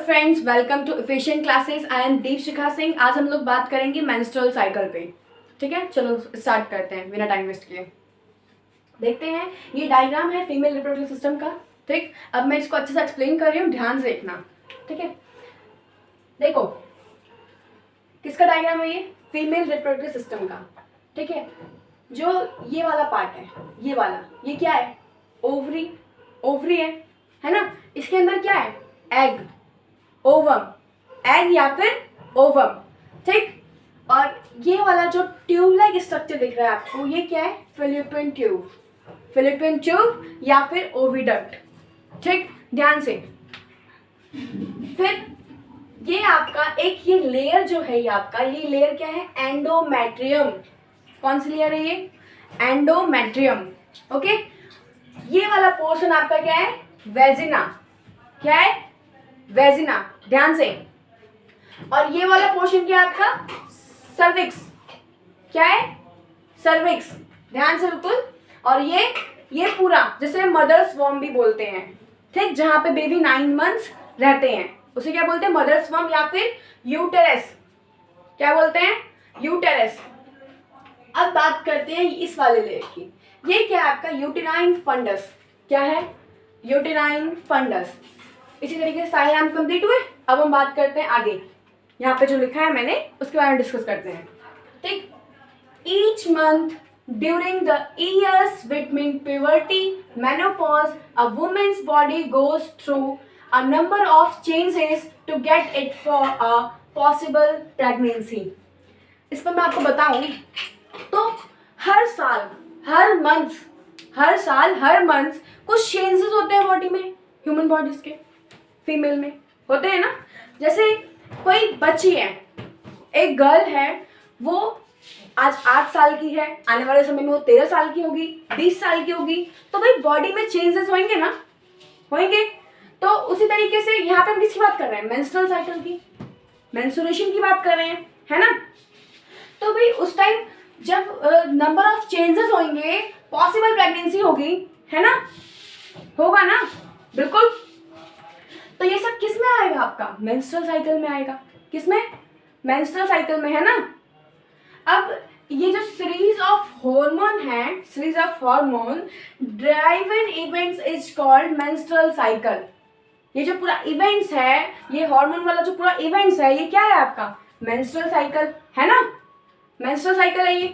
Friends, welcome to efficient classes. I am Deepshikha Singh. आज हम लोग बात करेंगे मेंस्ट्रुअल साइकिल पे। ठीक है, चलो स्टार्ट करते हैं बिना टाइम वेस्ट किए। देखते हैं, ये डायग्राम है फीमेल रिप्रोडक्टिव सिस्टम का। ठीक, अब मैं इसको अच्छे से एक्सप्लेन कर रही हूँ, ध्यान से देखना। ठीक है, देखो किसका डायग्राम है, ये फीमेल रिप्रोडक्टिव सिस्टम का। ठीक है, जो ये वाला पार्ट है, ये वाला, ये क्या है? ओवरी। ओवरी है ना? इसके अंदर क्या है? एग, ओवम, एग या फिर ओवम। ठीक, और ये वाला जो ट्यूब लाइक स्ट्रक्चर दिख रहा है आपको, ये क्या है? Philippine tube. फिलिपिन ट्यूब या फिर ओविडक्ट। ठीक, ध्यान से। फिर ये आपका एक ये लेयर जो है, ये आपका ये लेयर क्या है? एंडोमेट्रियम। कौन सी लेयर है ये? एंडोमेट्रियम। ओके, ये वाला पोर्शन आपका क्या है? वेजिना। क्या है? वेजिना, ध्यान से। और ये वाला पोर्शन क्या है आपका? सर्विक्स। क्या है? सर्विक्स, ध्यान से बिल्कुल। और ये पूरा, जिसे मदर्स वॉर्म भी बोलते हैं। ठीक, जहां पे बेबी 9 मंथ्स रहते हैं, उसे क्या बोलते हैं? मदर्स वॉर्म या फिर यूटेरस। क्या बोलते हैं? यूटेरस। अब बात करते हैं इस वाले लेयर की। ये क्या है आपका? Uterine fundus. क्या है? Uterine fundus. इसी तरीके से सारे नाम कंप्लीट हुए। अब हम बात करते हैं आगे, यहाँ पे जो लिखा है मैंने उसके बारे में डिस्कस करते हैं। ठीक, each month during the years between puberty menopause a women's body goes through a number of changes to get it for a possible pregnancy. इस पर मैं आपको बताऊं तो हर साल, हर मंथ कुछ चेंजेस होते हैं बॉडी में, ह्यूमन बॉडीज के, फीमेल में होते हैं ना। जैसे कोई बच्ची है, एक गर्ल है, वो आज 8 साल की है, आने वाले समय में वो 13 साल की होगी, 20 साल की होगी, तो भाई बॉडी में चेंजेस होंगे ना, होंगे। तो उसी तरीके से यहाँ पे हम किसकी बात कर रहे हैं? मेंस्ट्रुअल साइकिल की, मेंस्ट्रुएशन की बात कर रहे हैं, है ना। तो भाई उस टाइम जब नंबर ऑफ चेंजेस होंगे, पॉसिबल प्रेगनेंसी होगी, है ना, होगा ना, बिल्कुल। तो ये सब किस में आएगा आपका? मेंस्ट्रुअल साइकिल में आएगा। किस में? मेंस्ट्रुअल साइकिल में, है ना। अब ये जो सीरीज ऑफ हार्मोन है, series of hormone driven events is called menstrual cycle. ये जो पूरा इवेंट्स है, ये हार्मोन वाला जो पूरा इवेंट्स है, ये क्या है आपका? मेंस्ट्रुअल साइकिल, है ना। मेंस्ट्रुअल साइकिल है ये।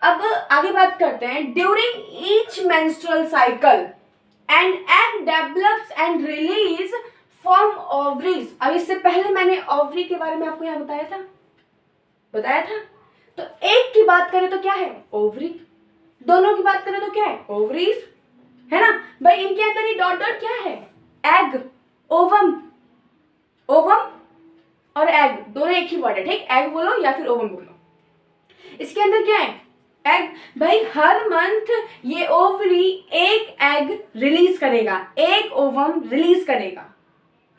अब आगे बात करते हैं। During each menstrual cycle and egg develops and release from ovaries. अब इससे पहले मैंने ओवरी के बारे में आपको यहाँ बताया था। तो एक की बात करें तो क्या है? ओवरी। दोनों की बात करें तो क्या है? ओवरीज, है ना भाई। इनके अंदर ये डॉट डॉट क्या है? Egg, ovum. ओवम और एग दोनों एक ही वर्ड है। ठीक, एग बोलो या फिर ओवम बोलो। इसके अंदर क्या है? एग। भाई हर मंथ ये ओवरी एक एग रिलीज करेगा, एक ओवम रिलीज करेगा।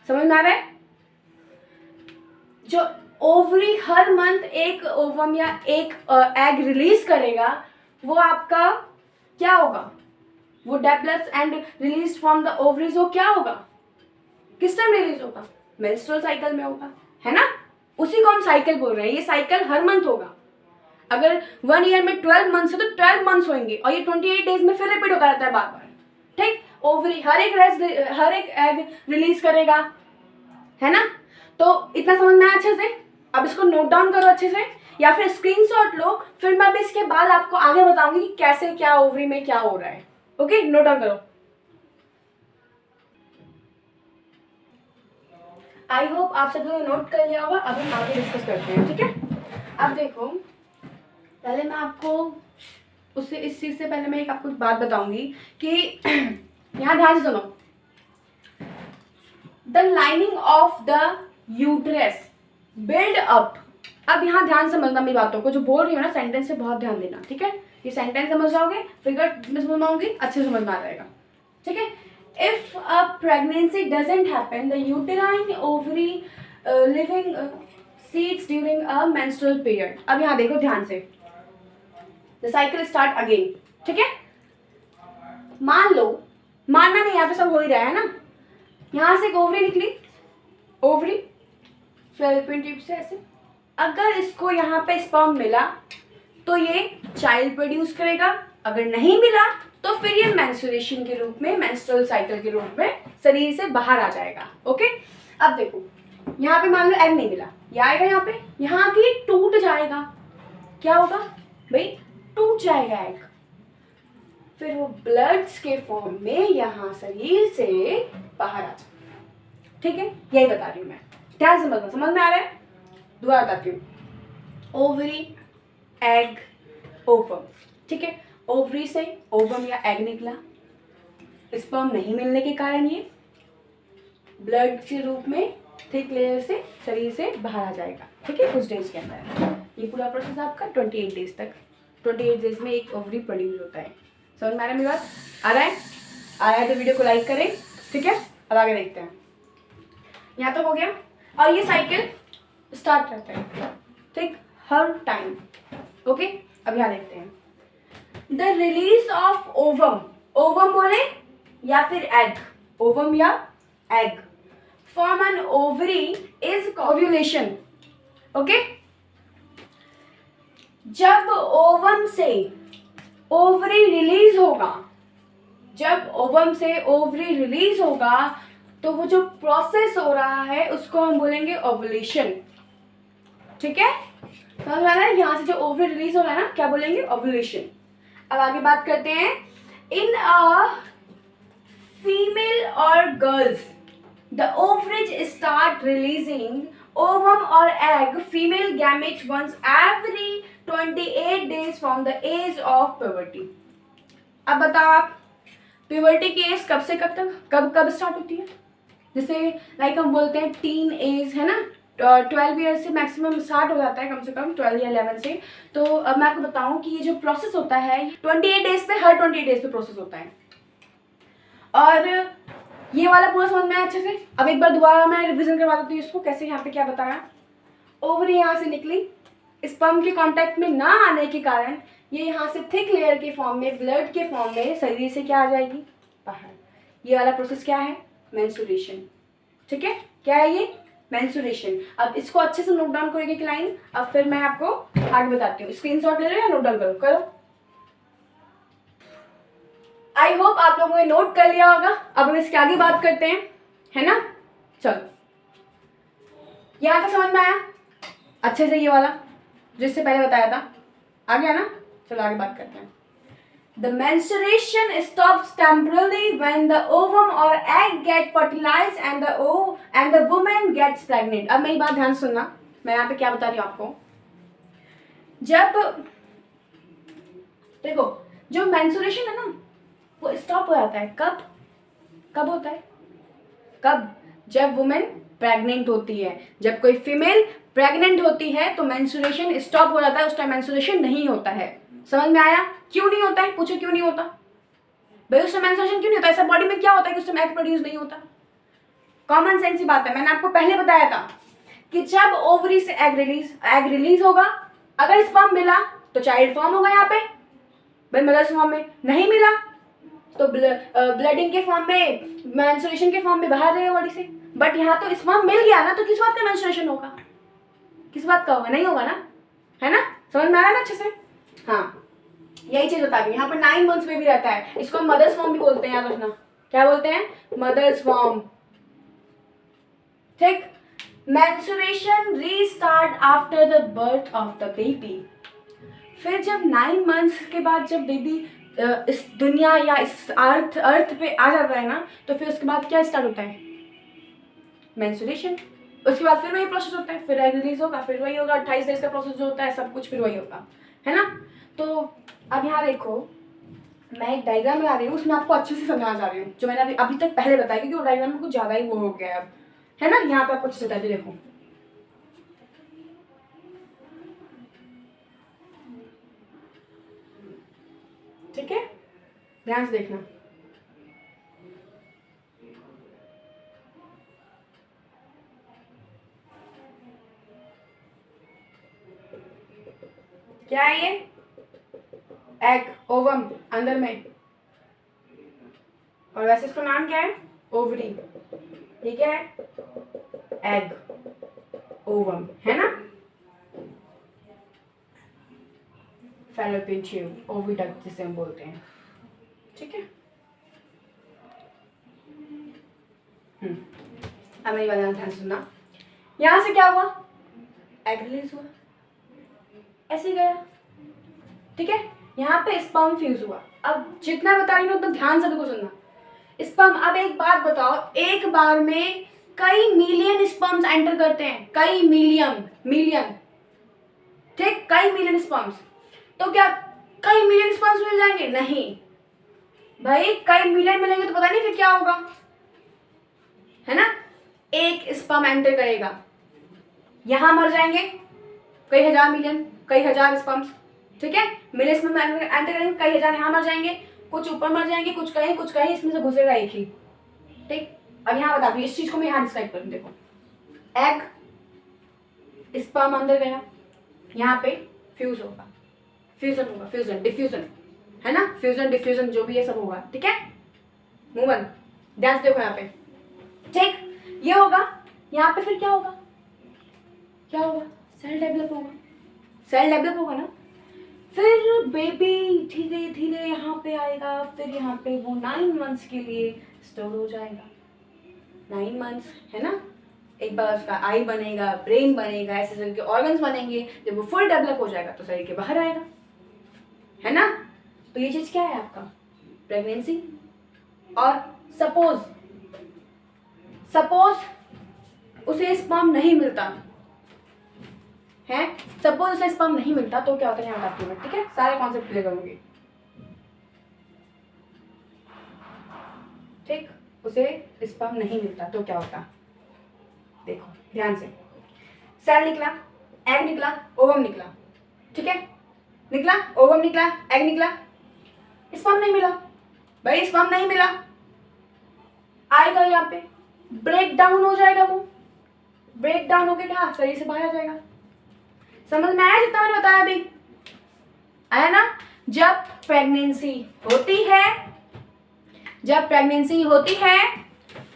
समझ में आ रहा है? जो ओवरी हर मंथ एक ओवम या एक एग रिलीज करेगा, वो आपका क्या होगा? वो develops and release from the ovaries, वो क्या होगा? किस टाइम रिलीज होगा? मेंस्ट्रुअल साइकिल में होगा, है ना। उसी को हम साइकिल बोल रहे हैं। ये साइकिल हर मंथ होगा। अगर 1 ईयर में 12 मंथ्स है तो 12 मंथ्स होंगे, और ये 28 डेज में फिर रिपीट होता रहता है बार बार। ठीक, ओवरी हर एक एग रिलीज करेगा, है ना। तो इतना समझना है अच्छे से। अब इसको नोट डाउन करो अच्छे से, या फिर स्क्रीनशॉट लो, फिर मैं भी इसके बाद आपको आगे बताऊंगी कि कैसे क्या ओवरी में क्या हो रहा है। ओके, नोट डाउन करो। आई होप आप सब लोगों ने नोट कर लिया होगा। अब हम आगे डिस्कस करते हैं। ठीक है, अब देखो, पहले मैं आपको उससे इस चीज से पहले मैं एक आपको बात बताऊंगी कि यहाँ ध्यान से सुनो। The lining of the uterus build up. अब यहाँ ध्यान समझना मेरी बातों को, जो बोल रही हो ना, सेंटेंस से बहुत ध्यान देना। ठीक है, ये सेंटेंस समझ जाओगे, फिगर में समझ पाओगे, अच्छे से समझ में आ जाएगा। ठीक है, if a pregnancy doesn't happen the uterine ovary living seeds during a menstrual period. अब यहाँ देखो ध्यान से, द साइकिल स्टार्ट अगेन। ठीक है, मान लो, मानना नहीं, यहाँ पे सब हो ही रहा है ना। यहाँ से एक ओवरी निकली, ओवरी, फैलोपियन ट्यूब से ऐसे। अगर इसको यहाँ पे स्पर्म मिला तो ये चाइल्ड प्रोड्यूस करेगा, अगर नहीं मिला तो फिर ये मेंस्ट्रुएशन के रूप में, मेंस्ट्रुअल साइकिल के रूप में शरीर से बाहर आ जाएगा। ओके, अब देखो यहाँ पे मान लो एग नहीं मिला, ये आएगा यहाँ पे, यहाँ की टूट जाएगा। क्या होगा भाई? टूट जाएगा एग, फिर वो ब्लड्स के फॉर्म में यहाँ शरीर से बाहर आ जाएगा। ठीक है, यही बता रही हूँ मैं, ध्यान से समझ में आ रहा है? दोबारा बताती हूँ। Ovary, egg, ovum. ठीक है, ओवरी से ओवम या एग निकला, स्पर्म नहीं मिलने के कारण ये ब्लड के रूप में थिक लेयर से शरीर से बाहर आ जाएगा। ठीक है, कुछ डेज के अंदर। ये पूरा प्रोसेस आपका 28 डेज तक, 28 डेज में एक ओवरी प्रोड्यूस होता है। समझ में आ रहा है मेरी बात? आ रहा है? आ रहा है तो वीडियो को लाइक करें। ठीक है, अब आगे देखते हैं। यहाँ तक हो गया, और ये साइकिल स्टार्ट करते हैं, ठीक, हर टाइम। ओके, अब यहाँ देखते हैं। The release of ovum, ovum बोले या फिर एग, ओवम या egg from an ovary is ovulation. Okay, जब ओवम से ओवरी रिलीज होगा, जब ओवम से ओवरी रिलीज होगा तो वो जो प्रोसेस हो रहा है उसको हम बोलेंगे ओव्यूलेशन। ठीक है, समझ में आ रहा है? यहाँ से जो ओवरी रिलीज हो रहा है ना, क्या बोलेंगे? ओव्यूलेशन। अब आगे बात करते हैं। इन अ फीमेल और girls the ovaries start releasing ovum और egg female gamete once every 28 days from the age of puberty. अब बताओ आप, प्यूबर्टी की एज कब से कब तक, कब कब स्टार्ट होती है? जैसे लाइक हम बोलते हैं टीन एज है ना, 12 ईयर से मैक्सिमम स्टार्ट हो जाता है, कम से कम 12 या 11 से। तो अब मैं आपको बताऊं कि ये जो प्रोसेस होता है 28 डेज पे, हर 28 डेज पे प्रोसेस होता है। और ये वाला पूरा समझ में आया अच्छे से? अब एक बार दोबारा मैं रिविजन करवा देती हूँ इसको, कैसे यहाँ पे क्या बताया। ओवरी यहाँ से निकली, स्पर्म के कांटेक्ट में ना आने के कारण ये यहाँ से थिक लेयर के फॉर्म में, ब्लड के फॉर्म में शरीर से क्या आ जाएगी? बाहर। ये वाला प्रोसेस क्या है? मेंस्ट्रुएशन। ठीक है, क्या है ये? मेंस्ट्रुएशन। अब इसको अच्छे से नोट डाउन करो एक लाइन, अब फिर मैं आपको आगे बताती हूँ। स्क्रीनशॉट ले लो या नोट डाउन करो। आई होप आप लोगों ने नोट कर लिया होगा। अब हम इसके आगे बात करते हैं, है ना? चलो, यहां तक समझ में आया अच्छे से? ये वाला जिससे पहले बताया था, आ गया ना? चलो आगे बात करते हैं। The menstruation stops temporarily when the ovum or egg get fertilized and the woman gets pregnant. अब मेरी बात ध्यान सुनना, मैं यहाँ पे क्या बता रही हूँ आपको। जब देखो, जो menstruation है ना, वो स्टॉप हो जाता है कब? कब होता है? कब? जब वुमेन प्रेग्नेंट होती है। जब कोई फीमेल प्रेग्नेंट होती है तो मेंस्ट्रुएशन स्टॉप हो जाता है, उस टाइम मेंस्ट्रुएशन नहीं होता है। समझ में आया? क्यों नहीं होता है? पूछो क्यों नहीं होता भाई? उस टाइम मेंस्ट्रुएशन क्यों नहीं होता? ऐसा बॉडी में क्या होता है कि उस टाइम एग प्रोड्यूस नहीं होता? कॉमन सेंस की बात है, मैंने आपको पहले बताया था कि जब ओवरी से एग रिलीज होगा, अगर स्पर्म मिला तो चाइल्ड फॉर्म होगा यहाँ पे मदर्स फॉर्म में, नहीं मिला तो ब्लडिंग के फॉर्म में, मेंस्ट्रुएशन के फॉर्म में बाहर जाएगा बॉडी से। बट यहाँ तो स्पर्म मिल गया ना, तो किस बात का मेंस्ट्रुएशन होगा? किस बात का होगा? नहीं होगा ना, है ना? समझ में आ रहा है ना अच्छे से? हाँ, यही चीज बता रही हूँ। यहाँ पर 9 months में भी रहता है, इसको हम मदर्स फॉर्म भी बोलते हैं, याद रखना। क्या बोलते हैं? Mother's form. ठीक। Menstruation restart after the birth of the baby. फिर जब 9 months के बाद जब बेबी इस दुनिया या इस अर्थ पे आ जाता है ना, तो फिर उसके बाद क्या स्टार्ट होता है? मेंस्ट्रुएशन। उसके बाद फिर वही प्रोसेस होता है, फिर एग रिलीज होगा, फिर वही होगा, 28 डेज का प्रोसेस जो होता है, सब कुछ फिर वही होगा, है ना? तो अब यहाँ देखो, मैं एक डायग्राम में आ रही हूँ, उसमें आपको अच्छे से समझाना चाह रही हूँ, जो मैंने अभी तक पहले बताया, क्योंकि वो डायग्राम में कुछ ज़्यादा ही वो हो गया है अब, है ना? यहाँ पे आपको अच्छे से बता देखो। ठीक है, ध्यान से देखना। क्या है ये? एग, ओवम अंदर में, और वैसे इसका नाम क्या है? ओवरी। ठीक है, एग, ओवम, है ना, फैलोपियन ट्यूब, ओविडक्ट जिसे हम बोलते हैं, ठीक है। अब मेरी बात ध्यान सुनना, यहाँ से क्या हुआ, एग रिलीज हुआ, ऐसे ही गया, ठीक है। यहाँ पे स्पर्म फ्यूज हुआ। अब जितना बता रही हूँ उतना ध्यान से देखो सुनना। स्पर्म, अब एक बात बताओ, एक बार में कई मिलियन स्पर्म्स एंटर करते हैं, कई मिलियन, ठीक, कई मिलियन स्पर्म्स। तो क्या कई मिलियन स्पर्म्स मिल जाएंगे? नहीं भाई, कई मिलियन मिलेंगे तो पता नहीं फिर क्या होगा, है ना। एक स्पर्म एंटर करेगा, यहां मर जाएंगे कई हजार मिलियन, कई हजार स्पर्म्स, ठीक है। मिलियन स्पर्म एंटर करेंगे, कई हजार यहां मर जाएंगे, कुछ ऊपर मर जाएंगे, कुछ कहीं, इसमें से घुसेगा एक ही, ठीक। अब यहाँ बता दूँ, इस चीज को मैं यहाँ डिस्क्राइब करूँ, देखो, एग, स्पर्म अंदर गया, यहाँ पे फ्यूज होगा, डिफ्यूजन, है ना, फ्यूजन डिफ्यूजन जो भी है सब होगा, ठीक है। मूवन, ध्यान से देखो यहाँ पे, ठीक, ये होगा। यहाँ पे फिर क्या होगा, सेल डेवलप होगा ना। फिर बेबी धीरे धीरे यहाँ पे आएगा, फिर यहाँ पे वो 9 मंथ्स के लिए स्टोर हो जाएगा, 9 मंथ्स, है ना। एक बार उसका आई बनेगा, ब्रेन बनेगा, ऐसे शरीर के ऑर्गन्स बनेंगे। जब वो फुल डेवलप हो जाएगा तो शरीर के बाहर आएगा, है ना। तो ये चीज क्या है आपका, प्रेगनेंसी। और सपोज उसे स्पर्म नहीं मिलता है, तो क्या होता है यहाँ बताती हूँ मैं, ठीक है। सारे कॉन्सेप्ट क्लियर करूंगी, ठीक। उसे स्पर्म नहीं मिलता तो क्या होता, देखो ध्यान से, सेल निकला, एग निकला, ओवम निकला, ठीक है, निकला, ओवम निकला, एग निकला, स्पर्म नहीं मिला भाई, स्पर्म नहीं मिला, आएगा यहाँ पे, ब्रेक डाउन हो जाएगा, वो ब्रेक डाउन होके क्या शरीर से बाहर आ जाएगा। समझ में आया जितना मैंने बताया अभी, आया ना। जब प्रेगनेंसी होती है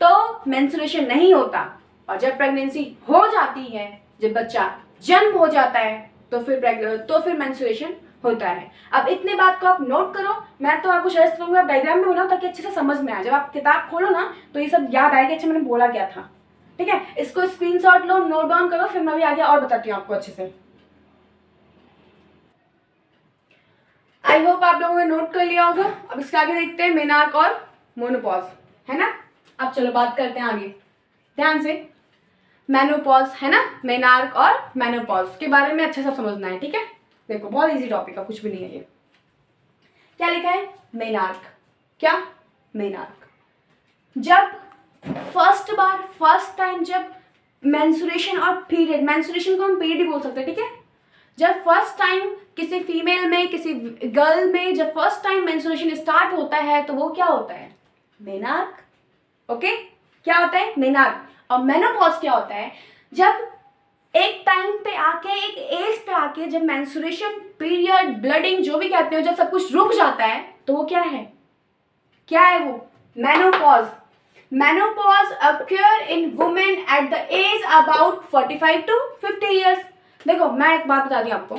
तो मेंस्ट्रुएशन नहीं होता, और जब प्रेगनेंसी हो जाती है, जब बच्चा जन्म हो जाता है तो फिर मेंस्ट्रुएशन होता है। अब इतने बात को आप नोट करो, मैं तो आपको सजेस्ट करूंगा आप डायग्राम में बनाओ ताकि अच्छे से समझ में आए। जब आप किताब खोलो ना तो ये सब याद आएगा, अच्छा मैंने बोला क्या था, ठीक है। इसको स्क्रीनशॉट लो, नोट डाउन करो, फिर मैं भी आगे और बताती हूँ आपको अच्छे से। आई होप आप लोगों ने नोट कर लिया होगा। अब इसके आगे देखते हैं मेनार्क और मोनोपॉज, है ना। अब चलो बात करते हैं आगे, ध्यान से। मेनोपॉज, है ना, मेनार्क और मेनोपॉज के बारे में अच्छे से समझना है, ठीक है। देखो बहुत इजी टॉपिक है, कुछ भी नहीं है ये। क्या लिखा है, मेनार्क। क्या, मेनार्क। जब फर्स्ट टाइम जब मेंस्ट्रुएशन और पीरियड, मेंस्ट्रुएशन को हम पीरियड ही बोल सकते हैं, ठीक है। जब फर्स्ट टाइम किसी फीमेल में, किसी गर्ल में जब फर्स्ट टाइम मेंस्ट्रुएशन स्टार्ट होता है तो वो क्या होता है, मेनार्क, ओके। क्या होता है, मेनार्क। और मेनोपॉज क्या होता है, जब एक टाइम पे आके, एक एज पे आके, जब मेंस्ट्रुएशन, पीरियड, ब्लडिंग जो भी कहते हो, जब सब कुछ रुक जाता है तो वो क्या है वो, menopause. Menopause occur in women at the age about 45 to 50 years. देखो मैं एक बात बता दी आपको,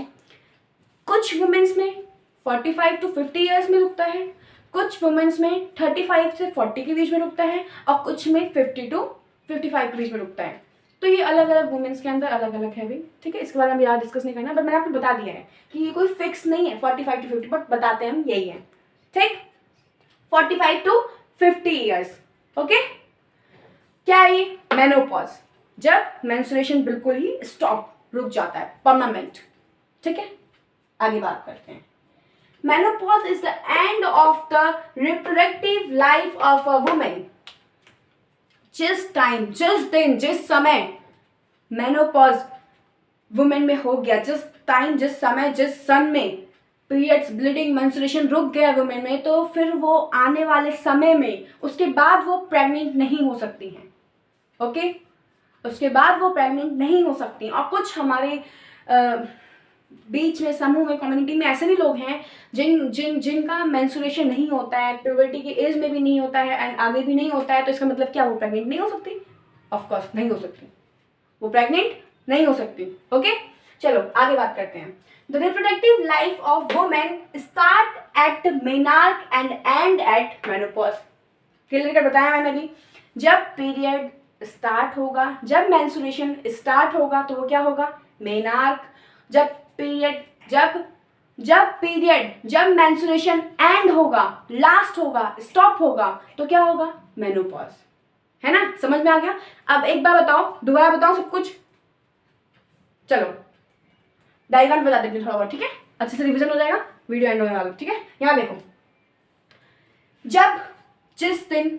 कुछ वुमेन्स में 45 to 50 ईयर्स में रुकता है, कुछ वुमेन्स में 35 से 40 के बीच में रुकता है, और कुछ में 50 to 55 के बीच में रुकता है। तो ये अलग अलग वुमेन्स के अंदर अलग अलग है भी, ठीक है। इसके बारे में हम यहाँ डिस्कस नहीं करना, बट मैंने आपको बता दिया है कि ये कोई फिक्स नहीं है 45 to 50, बट बताते हैं हम यही है, ठीक। 45 to 50 ईयर्स, ओके। क्या है ये, मेनोपॉज, जब मेंस्ट्रुएशन बिल्कुल ही स्टॉप, रुक जाता है, परमानेंट, ठीक है। आगे बात करते हैं। Menopause is the end of the reproductive life of a women. जिस टाइम, जिस दिन, जिस समय मेनोपॉज वुमेन में हो गया, जिस टाइम, जिस समय, जिस सन में पीरियड्स, ब्लीडिंग, मेंस्ट्रुएशन रुक गया वुमेन में, तो फिर वो आने वाले समय में, उसके बाद वो प्रेग्नेंट नहीं हो सकती हैं, ओके। उसके बाद वो प्रेग्नेंट नहीं हो सकती। और कुछ हमारे बीच में, समूह में, कम्युनिटी में ऐसे भी लोग हैं जिनका मेंस्ट्रुएशन नहीं होता है, प्यूबर्टी की एज में भी नहीं होता है, एंड आगे भी नहीं होता है, तो इसका मतलब क्या, वो प्रेग्नेंट नहीं हो सकती, ऑफकोर्स नहीं हो सकती, वो प्रेग्नेंट नहीं हो सकती। ओके, चलो आगे बात करते हैं। The reproductive life of women start at menarche and end at menopause. Clear कर बताया मैंने अभी, जब पीरियड स्टार्ट होगा, जब मेंस्ट्रुएशन स्टार्ट होगा तो वो क्या होगा, मेनार्क। जब मेंस्ट्रुएशन एंड होगा, लास्ट होगा, स्टॉप होगा तो क्या होगा, मेनोपॉज। है ना, समझ में आ गया। अब एक बार बताओ, दोबारा बताओ सब कुछ। चलो डायग्राम बता देती हूँ थोड़ा बहुत, ठीक है, अच्छे से रिवीजन हो जाएगा, वीडियो एंड होने वाला, ठीक है। यहाँ देखो, जिस दिन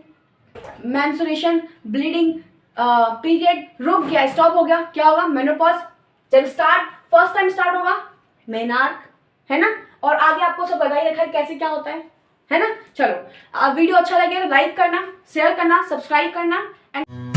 मेंस्ट्रुएशन, ब्लीडिंग, पीरियड रुक गया, स्टॉप हो गया, क्या होगा, मेनोपॉज। जब फर्स्ट टाइम स्टार्ट होगा, मेनार्क, है ना। और आगे आपको सब बता ही रखा है कैसे क्या होता है ना। चलो वीडियो अच्छा लगे तो लाइक करना, शेयर करना, सब्सक्राइब करना एंड